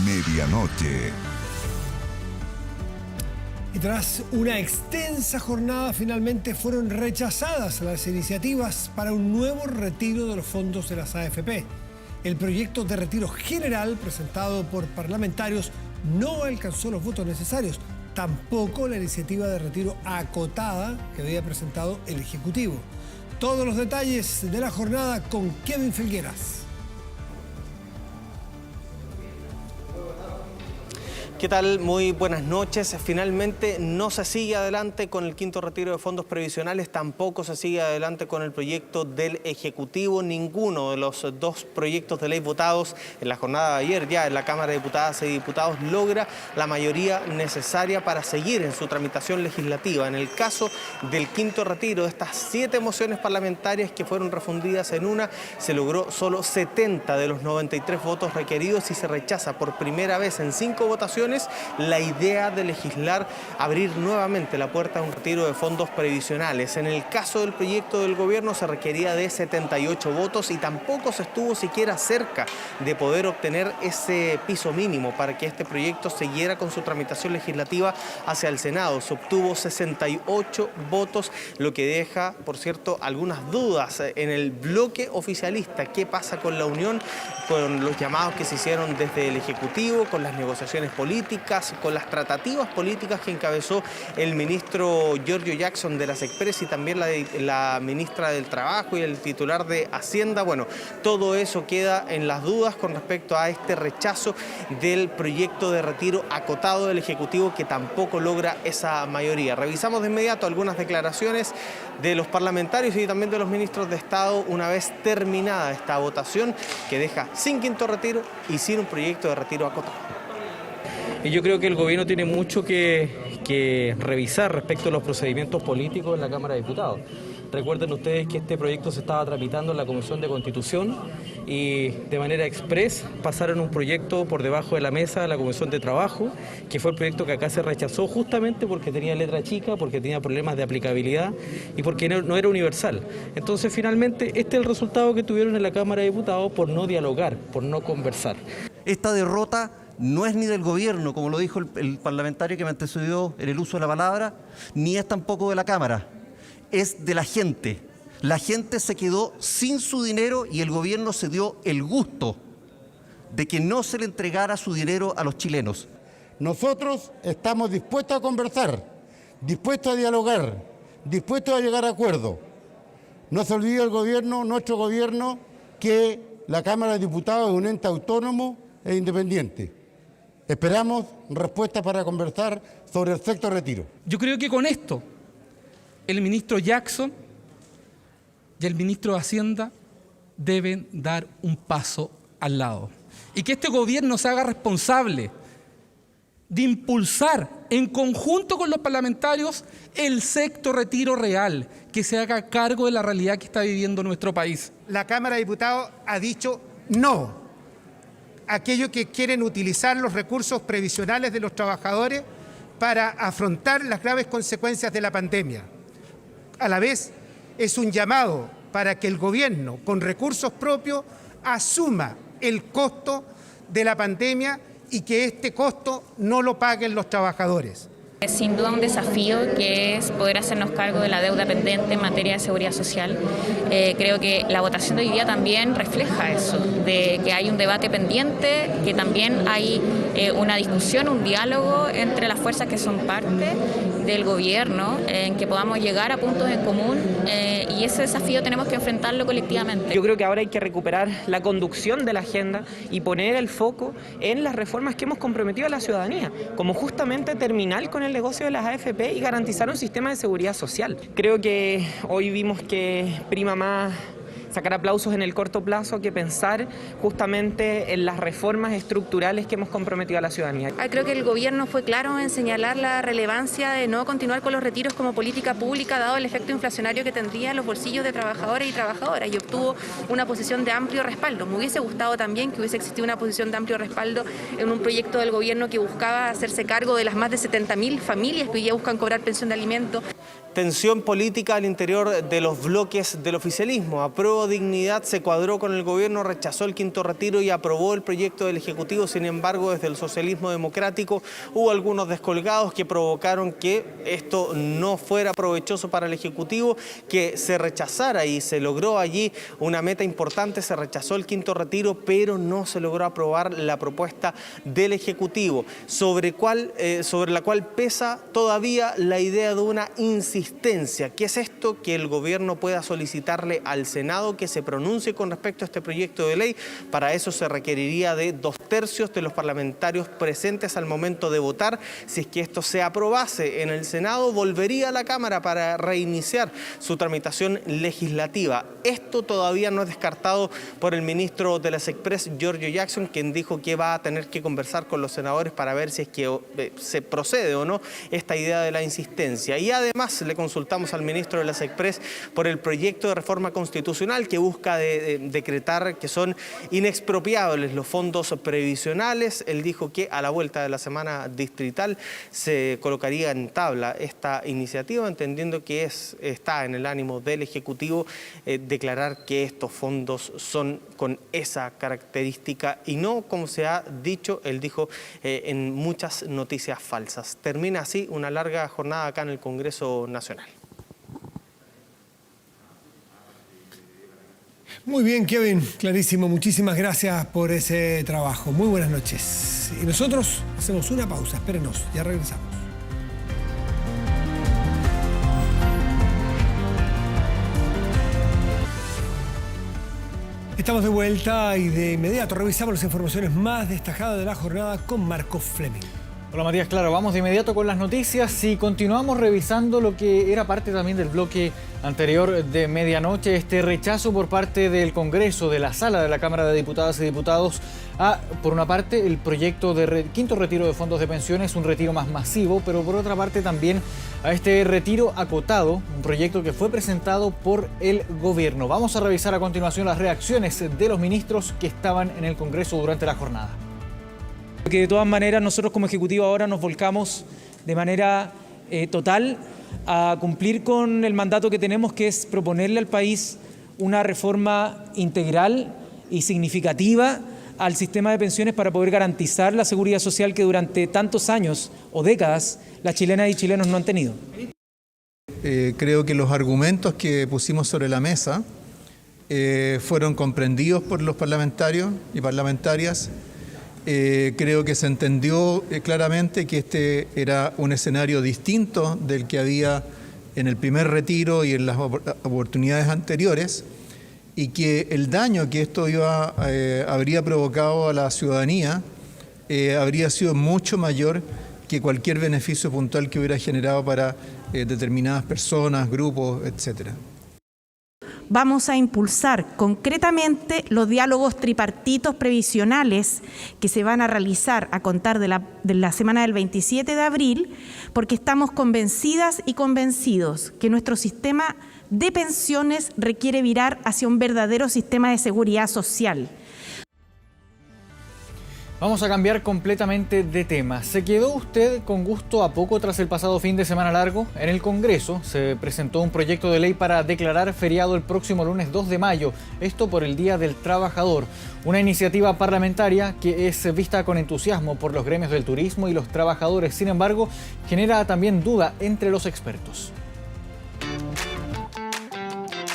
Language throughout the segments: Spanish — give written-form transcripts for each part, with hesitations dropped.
medianoche. Y tras una extensa jornada, finalmente fueron rechazadas las iniciativas para un nuevo retiro de los fondos de las AFP. El proyecto de retiro general presentado por parlamentarios no alcanzó los votos necesarios. Tampoco la iniciativa de retiro acotada que había presentado el Ejecutivo. Todos los detalles de la jornada con Kevin Felgueras. ¿Qué tal? Muy buenas noches. Finalmente no se sigue adelante con el quinto retiro de fondos previsionales, tampoco se sigue adelante con el proyecto del Ejecutivo. Ninguno de los dos proyectos de ley votados en la jornada de ayer ya en la Cámara de Diputadas y Diputados logra la mayoría necesaria para seguir en su tramitación legislativa. En el caso del quinto retiro de estas 7 mociones parlamentarias que fueron refundidas en una, se logró solo 70 de los 93 votos requeridos y se rechaza por primera vez en 5 votaciones la idea de legislar, abrir nuevamente la puerta a un retiro de fondos previsionales. En el caso del proyecto del gobierno se requería de 78 votos y tampoco se estuvo siquiera cerca de poder obtener ese piso mínimo para que este proyecto siguiera con su tramitación legislativa hacia el Senado. Se obtuvo 68 votos, lo que deja, por cierto, algunas dudas en el bloque oficialista. ¿Qué pasa con la unión, con los llamados que se hicieron desde el Ejecutivo, con las negociaciones políticas, con las tratativas políticas que encabezó el ministro Giorgio Jackson de la SECPRES y también la ministra del Trabajo y el titular de Hacienda? Bueno, todo eso queda en las dudas con respecto a este rechazo del proyecto de retiro acotado del Ejecutivo, que tampoco logra esa mayoría. Revisamos de inmediato algunas declaraciones de los parlamentarios y también de los ministros de Estado una vez terminada esta votación, que deja sin quinto retiro y sin un proyecto de retiro acotado. Y yo creo que el gobierno tiene mucho que revisar respecto a los procedimientos políticos en la Cámara de Diputados. Recuerden ustedes que este proyecto se estaba tramitando en la Comisión de Constitución y de manera express pasaron un proyecto por debajo de la mesa de la Comisión de Trabajo, que fue el proyecto que acá se rechazó justamente porque tenía letra chica, porque tenía problemas de aplicabilidad y porque no era universal. Entonces, finalmente, este es el resultado que tuvieron en la Cámara de Diputados por no dialogar, por no conversar. Esta derrota no es ni del gobierno, como lo dijo el parlamentario que me antecedió en el uso de la palabra, ni es tampoco de la Cámara, es de la gente. La gente se quedó sin su dinero y el gobierno se dio el gusto de que no se le entregara su dinero a los chilenos. Nosotros estamos dispuestos a conversar, dispuestos a dialogar, dispuestos a llegar a acuerdos. No se olvide el gobierno, nuestro gobierno, que la Cámara de Diputados es un ente autónomo e independiente. Esperamos respuestas para conversar sobre el sexto retiro. Yo creo que con esto el ministro Jackson y el ministro de Hacienda deben dar un paso al lado. Y que este gobierno se haga responsable de impulsar en conjunto con los parlamentarios el sexto retiro real, que se haga cargo de la realidad que está viviendo nuestro país. La Cámara de Diputados ha dicho no a aquellos que quieren utilizar los recursos previsionales de los trabajadores para afrontar las graves consecuencias de la pandemia. A la vez, es un llamado para que el gobierno, con recursos propios, asuma el costo de la pandemia y que este costo no lo paguen los trabajadores. Sin duda un desafío que es poder hacernos cargo de la deuda pendiente en materia de seguridad social. Creo que la votación de hoy día también refleja eso, de que hay un debate pendiente, que también hay una discusión, un diálogo entre las fuerzas que son parte del gobierno, en que podamos llegar a puntos en común y ese desafío tenemos que enfrentarlo colectivamente. Yo creo que ahora hay que recuperar la conducción de la agenda y poner el foco en las reformas que hemos comprometido a la ciudadanía, como justamente terminar con el negocio de las AFP y garantizar un sistema de seguridad social. Creo que hoy vimos que prima más sacar aplausos en el corto plazo que pensar justamente en las reformas estructurales que hemos comprometido a la ciudadanía. Creo que el gobierno fue claro en señalar la relevancia de no continuar con los retiros como política pública, dado el efecto inflacionario que tendría en los bolsillos de trabajadores y trabajadoras, y obtuvo una posición de amplio respaldo. Me hubiese gustado también que hubiese existido una posición de amplio respaldo en un proyecto del gobierno que buscaba hacerse cargo de las más de 70.000 familias que hoy día buscan cobrar pensión de alimentos. tensión política al interior de los bloques del oficialismo. Apruebo Dignidad se cuadró con el gobierno, rechazó el quinto retiro y aprobó el proyecto del Ejecutivo. Sin embargo, desde el socialismo democrático hubo algunos descolgados que provocaron que esto no fuera provechoso para el Ejecutivo, que se rechazara, y se logró allí una meta importante. Se rechazó el quinto retiro, pero no se logró aprobar la propuesta del Ejecutivo, sobre la cual pesa todavía la idea de una insistencia. ¿Qué es esto? Que el gobierno pueda solicitarle al Senado que se pronuncie con respecto a este proyecto de ley. Para eso se requeriría de 2/3 de los parlamentarios presentes al momento de votar. Si es que esto se aprobase en el Senado, volvería a la Cámara para reiniciar su tramitación legislativa. Esto todavía no es descartado por el ministro de la SECPRES, Giorgio Jackson, quien dijo que va a tener que conversar con los senadores para ver si es que se procede o no esta idea de la insistencia. Y además le consultamos al ministro de la SECPRES por el proyecto de reforma constitucional que busca decretar que son inexpropiables los fondos previsionales. Él dijo que a la vuelta de la semana distrital se colocaría en tabla esta iniciativa, entendiendo que está en el ánimo del Ejecutivo declarar que estos fondos son con esa característica y no, como se ha dicho, él dijo, en muchas noticias falsas. Termina así una larga jornada acá en el Congreso Nacional. Muy bien, Kevin, clarísimo. Muchísimas gracias por ese trabajo. Muy buenas noches. Y nosotros hacemos una pausa. Espérenos, ya regresamos. Estamos de vuelta y de inmediato revisamos las informaciones más destacadas de la jornada con Marco Fleming. Hola Matías, claro, vamos de inmediato con las noticias y continuamos revisando lo que era parte también del bloque anterior de medianoche, este rechazo por parte del Congreso, de la sala de la Cámara de Diputadas y Diputados a, por una parte, el proyecto de quinto retiro de fondos de pensiones, un retiro más masivo, pero por otra parte también a este retiro acotado, un proyecto que fue presentado por el gobierno. Vamos a revisar a continuación las reacciones de los ministros que estaban en el Congreso durante la jornada. Que de todas maneras nosotros como Ejecutivo ahora nos volcamos de manera total a cumplir con el mandato que tenemos, que es proponerle al país una reforma integral y significativa al sistema de pensiones para poder garantizar la seguridad social que durante tantos años o décadas las chilenas y chilenos no han tenido. Creo que los argumentos que pusimos sobre la mesa fueron comprendidos por los parlamentarios y parlamentarias. Creo que se entendió claramente que este era un escenario distinto del que había en el primer retiro y en las oportunidades anteriores, y que el daño que esto habría provocado a la ciudadanía habría sido mucho mayor que cualquier beneficio puntual que hubiera generado para determinadas personas, grupos, etcétera. Vamos a impulsar concretamente los diálogos tripartitos previsionales que se van a realizar a contar de la semana del 27 de abril, porque estamos convencidas y convencidos que nuestro sistema de pensiones requiere virar hacia un verdadero sistema de seguridad social. Vamos a cambiar completamente de tema. ¿Se quedó usted con gusto a poco tras el pasado fin de semana largo? En el Congreso se presentó un proyecto de ley para declarar feriado el próximo lunes 2 de mayo, esto por el Día del Trabajador. Una iniciativa parlamentaria que es vista con entusiasmo por los gremios del turismo y los trabajadores. Sin embargo, genera también duda entre los expertos.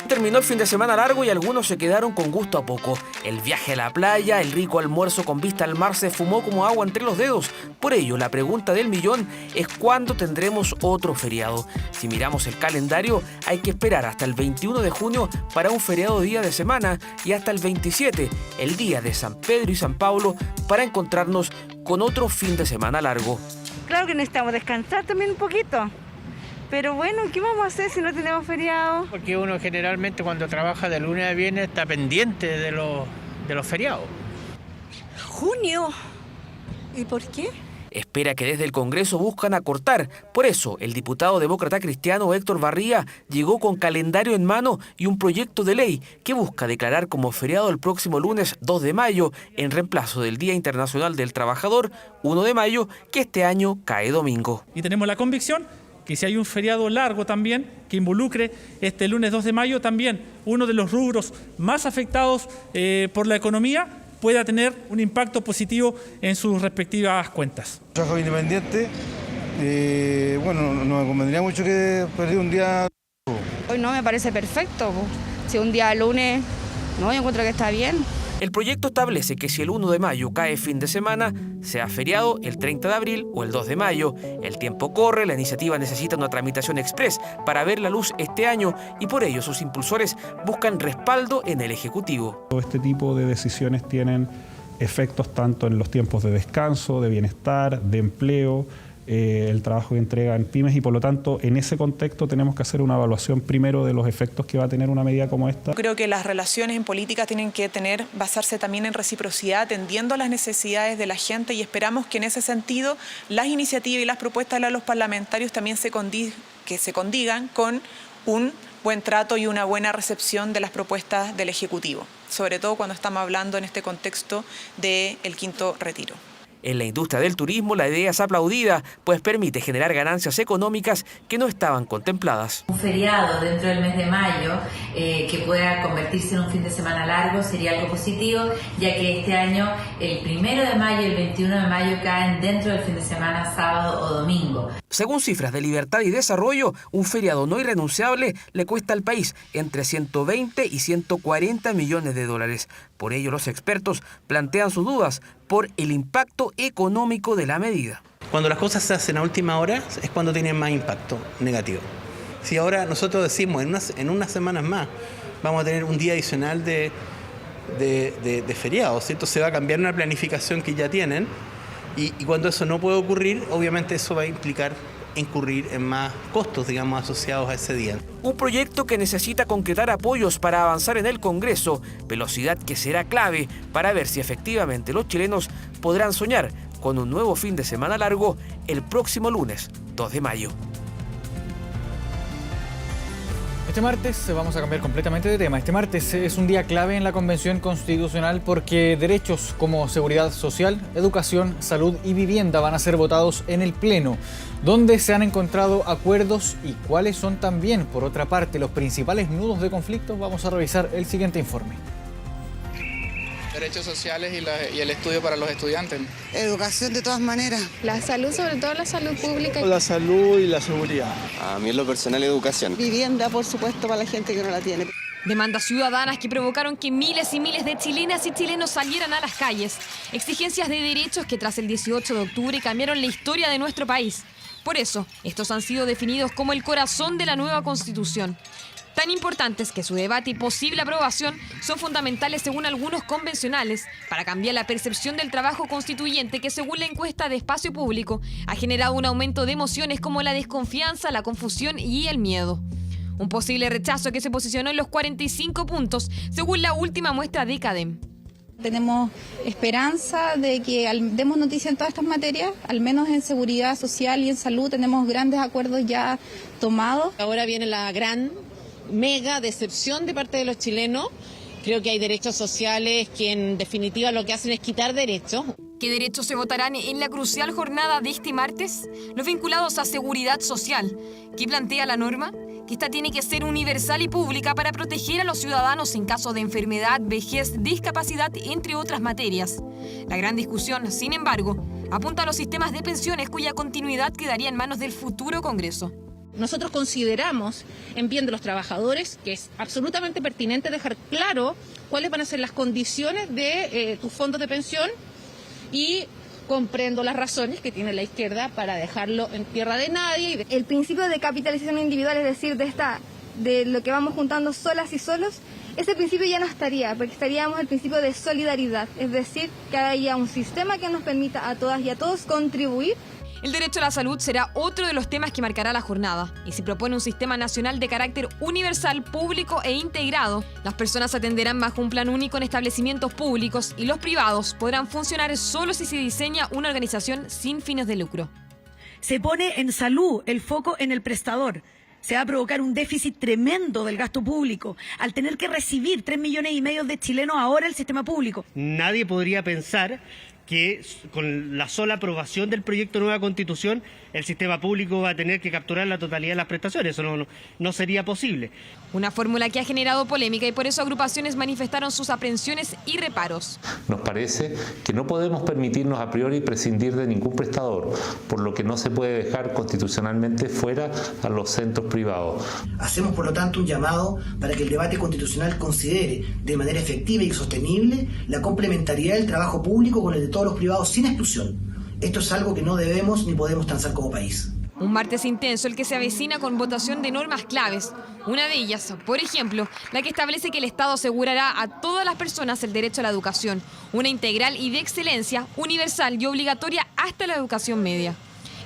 Terminó el fin de semana largo y algunos se quedaron con gusto a poco. El viaje a la playa, el rico almuerzo con vista al mar se fumó como agua entre los dedos. Por ello, la pregunta del millón es ¿cuándo tendremos otro feriado? Si miramos el calendario, hay que esperar hasta el 21 de junio para un feriado día de semana y hasta el 27, el día de San Pedro y San Pablo, para encontrarnos con otro fin de semana largo. Claro que necesitamos descansar también un poquito. Pero bueno, ¿qué vamos a hacer si no tenemos feriado? Porque uno generalmente cuando trabaja de lunes a viernes está pendiente de los feriados. ¿Junio? ¿Y por qué? Espera que desde el Congreso buscan acortar. Por eso, el diputado demócrata cristiano Héctor Barría llegó con calendario en mano y un proyecto de ley que busca declarar como feriado el próximo lunes 2 de mayo, en reemplazo del Día Internacional del Trabajador, 1 de mayo, que este año cae domingo. Y tenemos la convicción que si hay un feriado largo también, que involucre este lunes 2 de mayo, también uno de los rubros más afectados por la economía pueda tener un impacto positivo en sus respectivas cuentas. Trabajo independiente, bueno, no me convendría mucho que perder un día. Hoy no me parece perfecto, si un día lunes, no, yo encuentro que está bien. El proyecto establece que si el 1 de mayo cae fin de semana, sea feriado el 30 de abril o el 2 de mayo. El tiempo corre, la iniciativa necesita una tramitación express para ver la luz este año y por ello sus impulsores buscan respaldo en el Ejecutivo. Este tipo de decisiones tienen efectos tanto en los tiempos de descanso, de bienestar, de empleo, el trabajo que entregan pymes y por lo tanto en ese contexto tenemos que hacer una evaluación primero de los efectos que va a tener una medida como esta. Creo que las relaciones en política tienen que basarse también en reciprocidad, atendiendo a las necesidades de la gente y esperamos que en ese sentido las iniciativas y las propuestas de los parlamentarios también se condigan con un buen trato y una buena recepción de las propuestas del Ejecutivo, sobre todo cuando estamos hablando en este contexto del quinto retiro. En la industria del turismo la idea es aplaudida, pues permite generar ganancias económicas que no estaban contempladas. Un feriado dentro del mes de mayo que pueda convertirse en un fin de semana largo sería algo positivo, ya que este año el 1 de mayo y el 21 de mayo caen dentro del fin de semana sábado o domingo. Según cifras de Libertad y Desarrollo, un feriado no irrenunciable le cuesta al país entre 120 y 140 millones de dólares. Por ello, los expertos plantean sus dudas por el impacto económico de la medida. Cuando las cosas se hacen a última hora es cuando tienen más impacto negativo. Si ahora nosotros decimos en unas semanas más vamos a tener un día adicional de feriado, ¿cierto? Se va a cambiar una planificación que ya tienen y cuando eso no puede ocurrir, obviamente eso va a implicar incurrir en más costos, digamos, asociados a ese día. Un proyecto que necesita concretar apoyos para avanzar en el Congreso, velocidad que será clave para ver si efectivamente los chilenos podrán soñar con un nuevo fin de semana largo el próximo lunes 2 de mayo. Este martes vamos a cambiar completamente de tema. Este martes es un día clave en la Convención Constitucional porque derechos como seguridad social, educación, salud y vivienda van a ser votados en el Pleno, donde se han encontrado acuerdos y cuáles son también, por otra parte, los principales nudos de conflicto. Vamos a revisar el siguiente informe. Derechos sociales y el estudio para los estudiantes. Educación de todas maneras. La salud, sobre todo la salud pública. La salud y la seguridad. A mí en lo personal, educación. Vivienda, por supuesto, para la gente que no la tiene. Demandas ciudadanas que provocaron que miles y miles de chilenas y chilenos salieran a las calles. Exigencias de derechos que tras el 18 de octubre cambiaron la historia de nuestro país. Por eso, estos han sido definidos como el corazón de la nueva Constitución. Tan importantes que su debate y posible aprobación son fundamentales según algunos convencionales para cambiar la percepción del trabajo constituyente que según la encuesta de Espacio Público ha generado un aumento de emociones como la desconfianza, la confusión y el miedo. Un posible rechazo que se posicionó en los 45 puntos según la última muestra de CADEM. Tenemos esperanza de que demos noticia en todas estas materias, al menos en seguridad social y en salud tenemos grandes acuerdos ya tomados. Ahora viene la gran mega decepción de parte de los chilenos. Creo que hay derechos sociales que en definitiva lo que hacen es quitar derechos. ¿Qué derechos se votarán en la crucial jornada de este martes? Los vinculados a seguridad social. ¿Qué plantea la norma? Que esta tiene que ser universal y pública para proteger a los ciudadanos en caso de enfermedad, vejez, discapacidad, entre otras materias. La gran discusión, sin embargo, apunta a los sistemas de pensiones cuya continuidad quedaría en manos del futuro Congreso. Nosotros consideramos, en bien de los trabajadores, que es absolutamente pertinente dejar claro cuáles van a ser las condiciones de tus fondos de pensión y comprendo las razones que tiene la izquierda para dejarlo en tierra de nadie. El principio de capitalización individual, es decir, de lo que vamos juntando solas y solos, ese principio ya no estaría, porque estaríamos el principio de solidaridad, es decir, que haya un sistema que nos permita a todas y a todos contribuir. El derecho a la salud será otro de los temas que marcará la jornada y se propone un sistema nacional de carácter universal, público e integrado. Las personas atenderán bajo un plan único en establecimientos públicos y los privados podrán funcionar solo si se diseña una organización sin fines de lucro. Se pone en salud el foco en el prestador. Se va a provocar un déficit tremendo del gasto público al tener que recibir 3,5 millones de chilenos ahora el sistema público. Nadie podría pensar que con la sola aprobación del proyecto de nueva Constitución el sistema público va a tener que capturar la totalidad de las prestaciones. Eso no sería posible. Una fórmula que ha generado polémica y por eso agrupaciones manifestaron sus aprehensiones y reparos. Nos parece que no podemos permitirnos a priori prescindir de ningún prestador, por lo que no se puede dejar constitucionalmente fuera a los centros privados. Hacemos, por lo tanto, un llamado para que el debate constitucional considere de manera efectiva y sostenible la complementariedad del trabajo público con el de todos los privados sin exclusión. Esto es algo que no debemos ni podemos transar como país. Un martes intenso el que se avecina con votación de normas claves. Una de ellas, por ejemplo, la que establece que el Estado asegurará a todas las personas el derecho a la educación, una integral y de excelencia, universal y obligatoria hasta la educación media.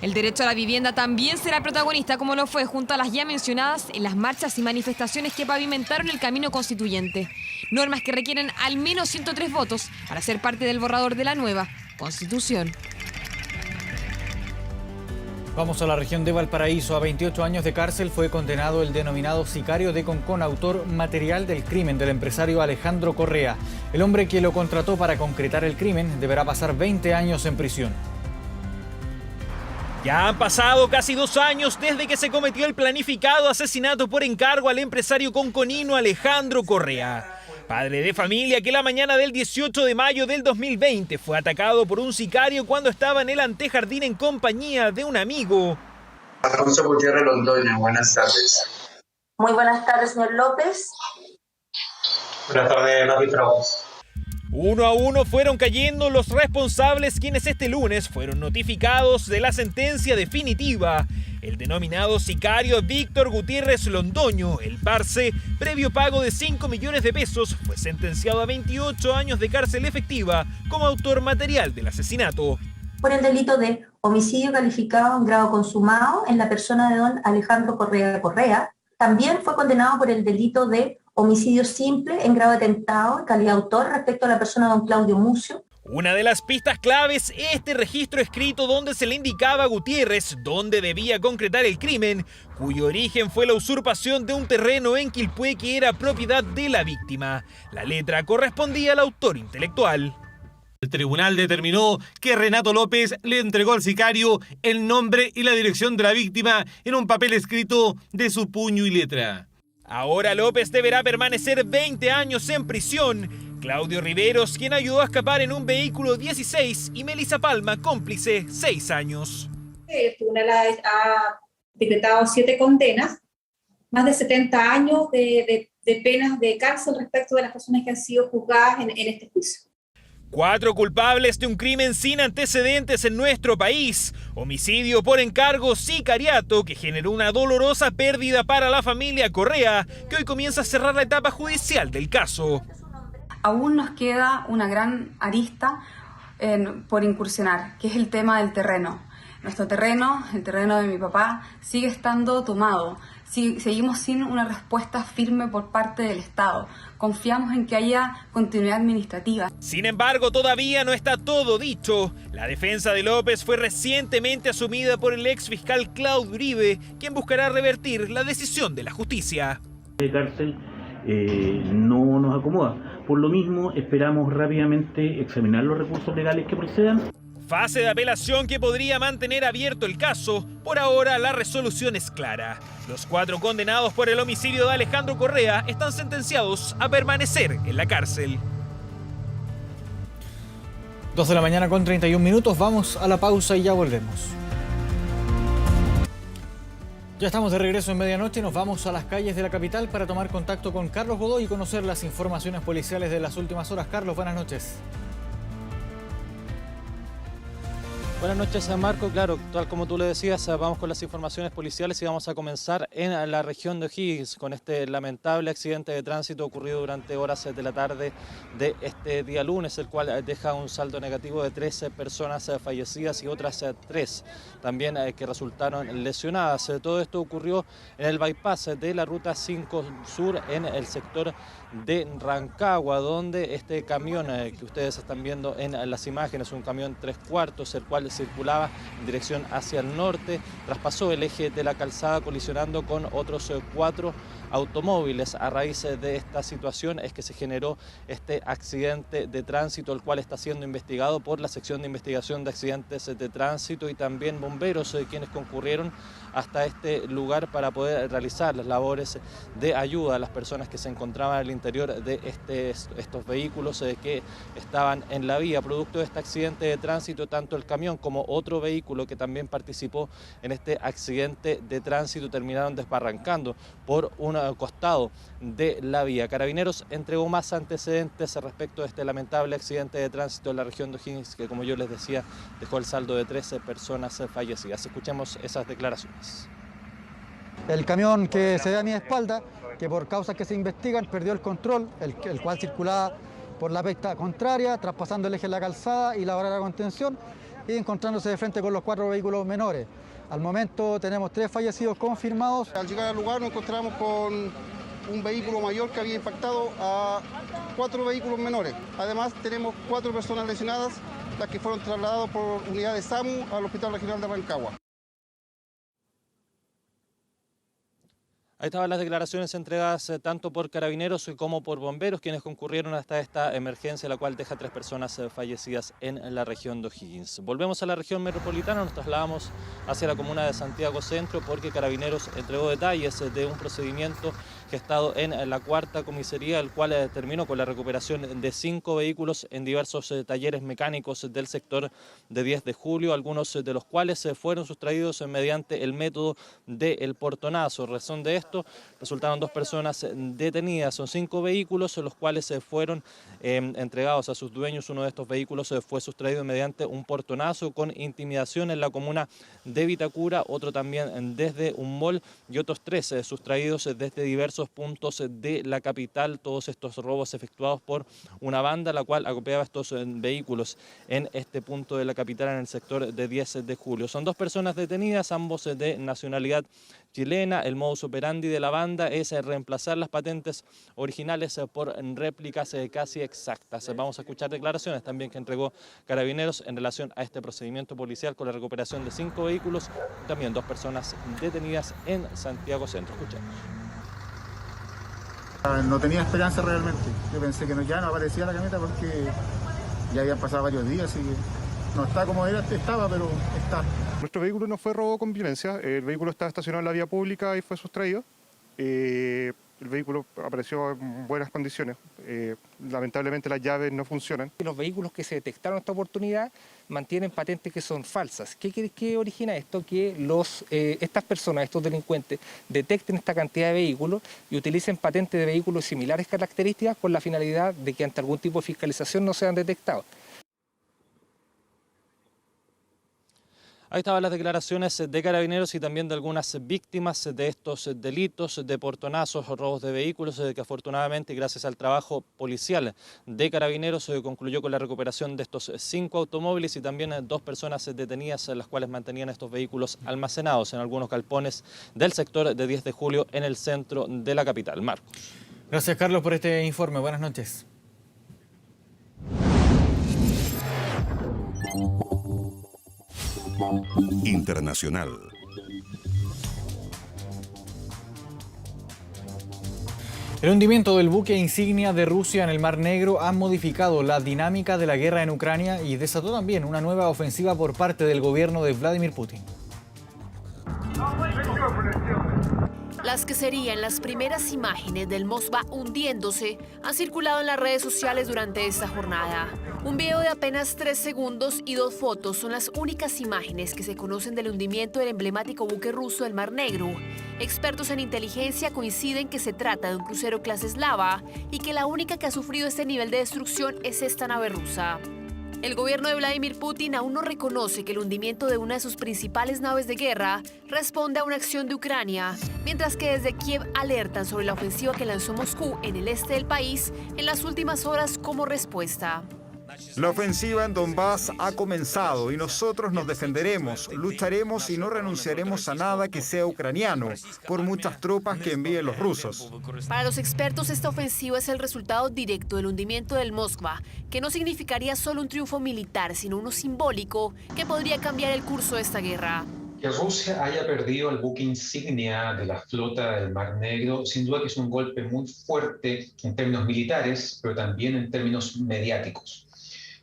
El derecho a la vivienda también será protagonista, como lo fue junto a las ya mencionadas en las marchas y manifestaciones que pavimentaron el camino constituyente. Normas que requieren al menos 103 votos para ser parte del borrador de la nueva Constitución. Vamos a la región de Valparaíso. A 28 años de cárcel fue condenado el denominado sicario de Concón, autor material del crimen del empresario Alejandro Correa. El hombre que lo contrató para concretar el crimen deberá pasar 20 años en prisión. Ya han pasado casi 2 años desde que se cometió el planificado asesinato por encargo al empresario conconino Alejandro Correa. Padre de familia que la mañana del 18 de mayo del 2020 fue atacado por un sicario cuando estaba en el antejardín en compañía de un amigo. Alfonso Gutiérrez Londoño, buenas tardes. Muy buenas tardes, señor López. Buenas tardes, magistrados. Uno a uno fueron cayendo los responsables quienes este lunes fueron notificados de la sentencia definitiva. El denominado sicario Víctor Gutiérrez Londoño, el Parce, previo pago de 5 millones de pesos, fue sentenciado a 28 años de cárcel efectiva como autor material del asesinato. Por el delito de homicidio calificado en grado consumado en la persona de don Alejandro Correa. También fue condenado por el delito de homicidio simple en grado de atentado en calidad de autor respecto a la persona de don Claudio Mucio. Una de las pistas claves es este registro escrito donde se le indicaba a Gutiérrez dónde debía concretar el crimen, cuyo origen fue la usurpación de un terreno en Quilpué que era propiedad de la víctima. La letra correspondía al autor intelectual. El tribunal determinó que Renato López le entregó al sicario el nombre y la dirección de la víctima en un papel escrito de su puño y letra. Ahora López deberá permanecer 20 años en prisión. Claudio Riveros, quien ayudó a escapar en un vehículo, 16, y Melissa Palma, cómplice, 6 años. El tribunal ha decretado 7 condenas, más de 70 años de penas de cárcel respecto de las personas que han sido juzgadas en este juicio. 4 culpables de un crimen sin antecedentes en nuestro país. Homicidio por encargo, sicariato, que generó una dolorosa pérdida para la familia Correa, que hoy comienza a cerrar la etapa judicial del caso. Aún nos queda una gran arista por incursionar, que es el tema del terreno. Nuestro terreno, el terreno de mi papá, sigue estando tomado. Seguimos sin una respuesta firme por parte del Estado. Confiamos en que haya continuidad administrativa. Sin embargo, todavía no está todo dicho. La defensa de López fue recientemente asumida por el ex fiscal Claudio Uribe, quien buscará revertir la decisión de la justicia. La cárcel no nos acomoda. Por lo mismo, esperamos rápidamente examinar los recursos legales que procedan. Fase de apelación que podría mantener abierto el caso. Por ahora, la resolución es clara. Los 4 condenados por el homicidio de Alejandro Correa están sentenciados a permanecer en la cárcel. 2 de la mañana con 31 minutos. Vamos a la pausa y ya volvemos. Ya estamos de regreso en medianoche y nos vamos a las calles de la capital para tomar contacto con Carlos Godoy y conocer las informaciones policiales de las últimas horas. Carlos, buenas noches. Buenas noches, Marco. Claro, tal como tú le decías, vamos con las informaciones policiales y vamos a comenzar en la región de O'Higgins con este lamentable accidente de tránsito ocurrido durante horas de la tarde de este día lunes, el cual deja un saldo negativo de 13 personas fallecidas y otras 3 también que resultaron lesionadas. Todo esto ocurrió en el bypass de la ruta 5 Sur en el sector de Rancagua, donde este camión que ustedes están viendo en las imágenes, un camión 3/4, el cual circulaba en dirección hacia el norte, traspasó el eje de la calzada colisionando con otros 4 automóviles. A raíz de esta situación es que se generó este accidente de tránsito, el cual está siendo investigado por la sección de investigación de accidentes de tránsito y también bomberos, quienes concurrieron hasta este lugar para poder realizar las labores de ayuda a las personas que se encontraban al interior de estos vehículos que estaban en la vía. Producto de este accidente de tránsito, tanto el camión como otro vehículo que también participó en este accidente de tránsito terminaron desbarrancando por un costado de la vía. Carabineros entregó más antecedentes respecto de este lamentable accidente de tránsito en la región de O'Higgins, que, como yo les decía, dejó el saldo de 13 personas fallecidas. Escuchemos esas declaraciones. El camión que se ve a mi espalda, que por causas que se investigan perdió el control, el cual circulaba por la pista contraria, traspasando el eje de la calzada y la barrera de contención y encontrándose de frente con los 4 vehículos menores. Al momento tenemos 3 fallecidos confirmados. Al llegar al lugar nos encontramos con un vehículo mayor que había impactado a 4 vehículos menores. Además tenemos 4 personas lesionadas, las que fueron trasladadas por unidad de SAMU al Hospital Regional de Rancagua. Ahí estaban las declaraciones entregadas tanto por carabineros como por bomberos, quienes concurrieron hasta esta emergencia, la cual deja 3 personas fallecidas en la región de O'Higgins. Volvemos a la región metropolitana, nos trasladamos hacia la comuna de Santiago Centro, porque Carabineros entregó detalles de un procedimiento gestado en la 4ª comisaría, el cual terminó con la recuperación de 5 vehículos en diversos talleres mecánicos del sector de 10 de julio, algunos de los cuales fueron sustraídos mediante el método del portonazo. Razón de esto, resultaron 2 personas detenidas. Son 5 vehículos, los cuales fueron entregados a sus dueños. Uno de estos vehículos fue sustraído mediante un portonazo con intimidación en la comuna de Vitacura, otro también desde un mall y otros 3 sustraídos desde diversos puntos de la capital. Todos estos robos efectuados por una banda, la cual acopiaba estos vehículos en este punto de la capital, en el sector de 10 de julio. Son 2 personas detenidas, ambos de nacionalidad chilena. El modus operandi de la banda es reemplazar las patentes originales por réplicas casi exactas. Vamos a escuchar declaraciones también que entregó Carabineros en relación a este procedimiento policial con la recuperación de 5 vehículos, también 2 personas detenidas en Santiago Centro. Escuchemos. No tenía esperanza realmente. Yo pensé que ya no aparecía la camioneta porque ya habían pasado varios días y no está como estaba, pero está. Nuestro vehículo no fue robado con violencia, el vehículo estaba estacionado en la vía pública y fue sustraído. El vehículo apareció en buenas condiciones. Lamentablemente las llaves no funcionan. Los vehículos que se detectaron en esta oportunidad mantienen patentes que son falsas. ¿Qué origina esto? Que estas personas, estos delincuentes, detecten esta cantidad de vehículos y utilicen patentes de vehículos similares características con la finalidad de que ante algún tipo de fiscalización no sean detectados. Ahí estaban las declaraciones de Carabineros y también de algunas víctimas de estos delitos de portonazos o robos de vehículos, que afortunadamente, gracias al trabajo policial de Carabineros, concluyó con la recuperación de estos 5 automóviles y también 2 personas detenidas, las cuales mantenían estos vehículos almacenados en algunos galpones del sector de 10 de julio en el centro de la capital. Marcos. Gracias, Carlos, por este informe. Buenas noches. Internacional. El hundimiento del buque insignia de Rusia en el Mar Negro ha modificado la dinámica de la guerra en Ucrania y desató también una nueva ofensiva por parte del gobierno de Vladimir Putin. Las que serían las primeras imágenes del Moskva hundiéndose han circulado en las redes sociales durante esta jornada. Un video de apenas 3 segundos y 2 fotos son las únicas imágenes que se conocen del hundimiento del emblemático buque ruso del Mar Negro. Expertos en inteligencia coinciden que se trata de un crucero clase Slava y que la única que ha sufrido este nivel de destrucción es esta nave rusa. El gobierno de Vladimir Putin aún no reconoce que el hundimiento de una de sus principales naves de guerra responde a una acción de Ucrania, mientras que desde Kiev alertan sobre la ofensiva que lanzó Moscú en el este del país en las últimas horas como respuesta. La ofensiva en Donbass ha comenzado y nosotros nos defenderemos, lucharemos y no renunciaremos a nada que sea ucraniano, por muchas tropas que envíen los rusos. Para los expertos, esta ofensiva es el resultado directo del hundimiento del Moskva, que no significaría solo un triunfo militar, sino uno simbólico que podría cambiar el curso de esta guerra. Que Rusia haya perdido el buque insignia de la flota del Mar Negro, sin duda que es un golpe muy fuerte en términos militares, pero también en términos mediáticos.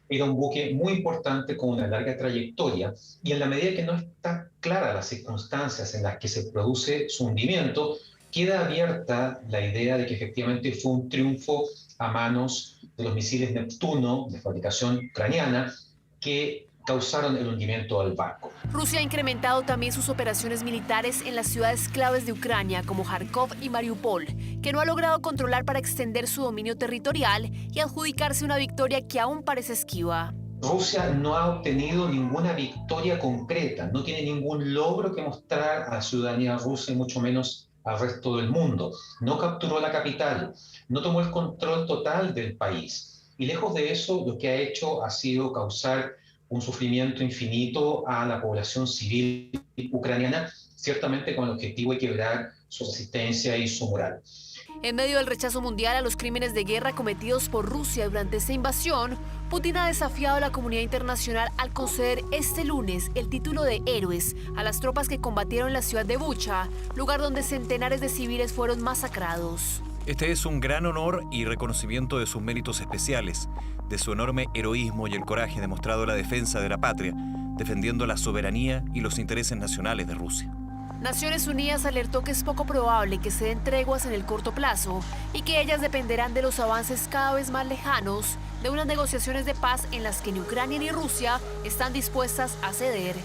Era un buque muy importante con una larga trayectoria y en la medida que no está clara las circunstancias en las que se produce su hundimiento, queda abierta la idea de que efectivamente fue un triunfo a manos de los misiles Neptuno de fabricación ucraniana que causaron el hundimiento del barco. Rusia ha incrementado también sus operaciones militares en las ciudades claves de Ucrania como Kharkov y Mariupol, que no ha logrado controlar para extender su dominio territorial y adjudicarse una victoria que aún parece esquiva. Rusia no ha obtenido ninguna victoria concreta, no tiene ningún logro que mostrar a la ciudadanía rusa y mucho menos al resto del mundo. No capturó la capital, no tomó el control total del país. Y lejos de eso, lo que ha hecho ha sido causar un sufrimiento infinito a la población civil ucraniana, ciertamente con el objetivo de quebrar su resistencia y su moral. En medio del rechazo mundial a los crímenes de guerra cometidos por Rusia durante esta invasión, Putin ha desafiado a la comunidad internacional al conceder este lunes el título de héroes a las tropas que combatieron en la ciudad de Bucha, lugar donde centenares de civiles fueron masacrados. Este es un gran honor y reconocimiento de sus méritos especiales, de su enorme heroísmo y el coraje demostrado en la defensa de la patria, defendiendo la soberanía y los intereses nacionales de Rusia. Naciones Unidas alertó que es poco probable que se den treguas en el corto plazo y que ellas dependerán de los avances cada vez más lejanos de unas negociaciones de paz en las que ni Ucrania ni Rusia están dispuestas a ceder.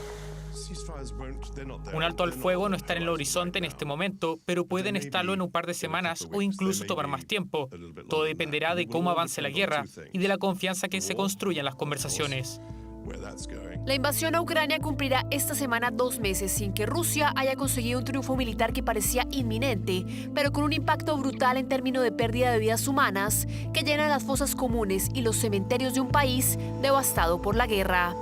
Un alto al fuego no está en el horizonte en este momento, pero pueden estarlo en un par de semanas o incluso tomar más tiempo. Todo dependerá de cómo avance la guerra y de la confianza que se construya en las conversaciones. La invasión a Ucrania cumplirá esta semana 2 meses sin que Rusia haya conseguido un triunfo militar que parecía inminente, pero con un impacto brutal en términos de pérdida de vidas humanas que llenan las fosas comunes y los cementerios de un país devastado por la guerra.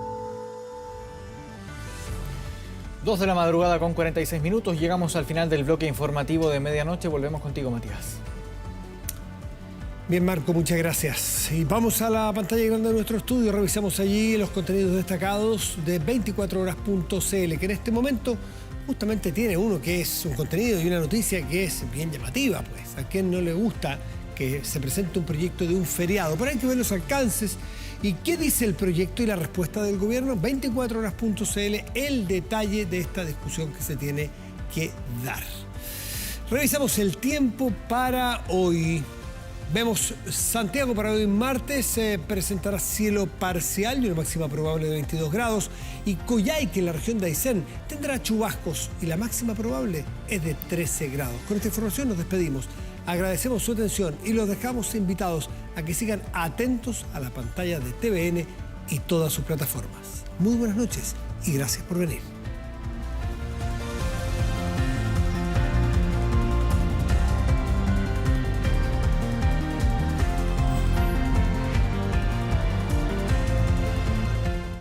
2 de la madrugada con 46 minutos. Llegamos al final del bloque informativo de medianoche. Volvemos contigo, Matías. Bien, Marco, muchas gracias. Y vamos a la pantalla grande de nuestro estudio. Revisamos allí los contenidos destacados de 24horas.cl, que en este momento justamente tiene uno que es un contenido y una noticia que es bien llamativa, pues. ¿A quién no le gusta que se presente un proyecto de un feriado? Pero hay que ver los alcances. ¿Y qué dice el proyecto y la respuesta del gobierno? 24horas.cl, el detalle de esta discusión que se tiene que dar. Revisamos el tiempo para hoy. Vemos Santiago para hoy martes, se presentará cielo parcial y una máxima probable de 22 grados. Y Coyhaique, en la región de Aysén, tendrá chubascos y la máxima probable es de 13 grados. Con esta información nos despedimos. Agradecemos su atención y los dejamos invitados a que sigan atentos a la pantalla de TVN y todas sus plataformas. Muy buenas noches y gracias por venir.